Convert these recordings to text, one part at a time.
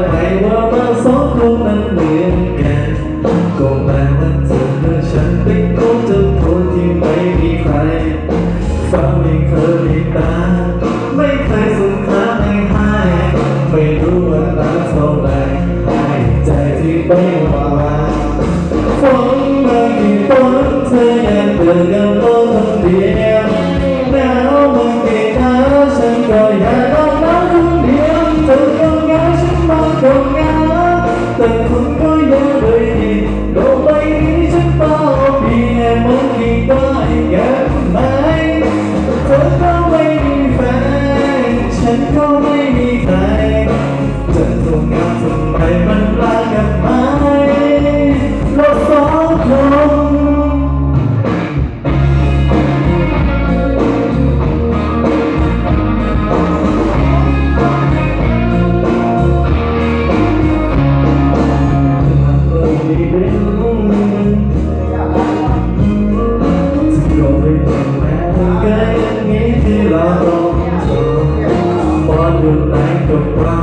ไหมว่าเราสองคนนั้นเหมือนกันก็แปลว่าเธอและฉันเป็นคนเจ้าคนที่ไม่มีใครฟังไม่เคยมีตาไม่เคยสงครามให้ไม่รู้ว่ารักเท่าไรให้ใจที่ไม่ว่าฝนมากี่ฝนเธอยังเตือนกับโลกคนเดียวหนาวมากี่หนาวฉันก็อยากนอนน้ำคนเดียวเธอก็เหงาฉันมาก็เหงาแต่คุณก็ยังเลยดีโลกใบนี้ฉันเฝ้าเพียงมันกี่ได้กันไหมเธอก็ไม่มีแฟนฉันก็ไม่มีใครจะทำงานทำไมมันลากันไหมเราสองคนอยู่ไหนก็เปล่า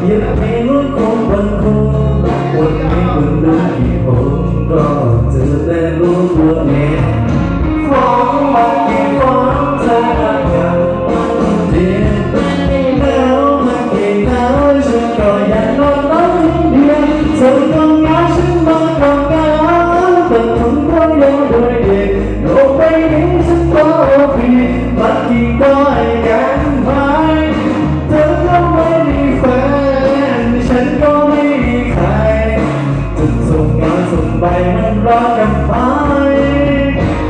ยังมีลุ้นคงวันคงวันนี้คุณดูกี่คนก็เจอแต่รู้ตัวเองฟ้องมากี่ฟ้องเธอกันเดียวหนาวมากี่หนาวฉันก็อยากนอนน้ำคนเดียวเธอก็เหงาฉันมาก็เหงาแต่คนก็ยังด้วยเด็กโลกใบนี้ฉันก็ผิดมากี่ได้กันไหมเธอก็ไม่มีแฟนฉันก็ไม่มีใครจะส่งงานส่งใบมันรักกันไหม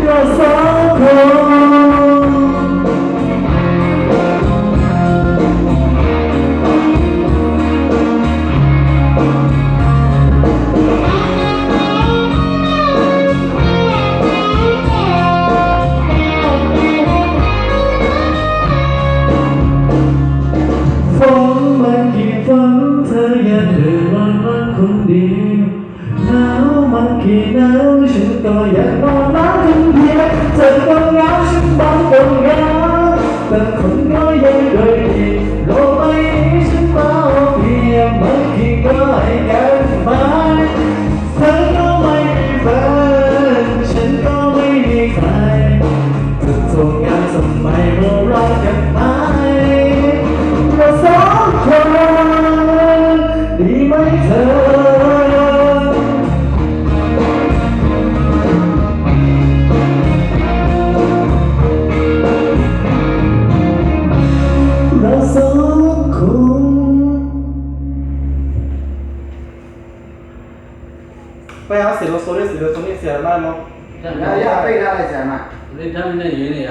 เราสองคนฝนมันกี่ฝนเธออย่าเดินวันวันคนเดียวหนาวมันกี่หนาวฉันก็อยากนอนน้ำคนเดียวเธอก็เหงาฉันบ้างก็เหงาแต่คนก็ยังเลยดีโลกใบนี้ฉันเฝ้าเพียงมันกี่ก็ให้กันไหมเธอก็ไม่มีแฟนฉันก็ไม่มีใครจะทำงานทำไมเรารักกันไหมเราสองคนดีไหมเธอเราสองคนไปเอาเสียงโซนี่เสียงโซนี่เสียงมากมั้ง Ya, ya, pe, nada, se llama. Ini dah ni ni ni.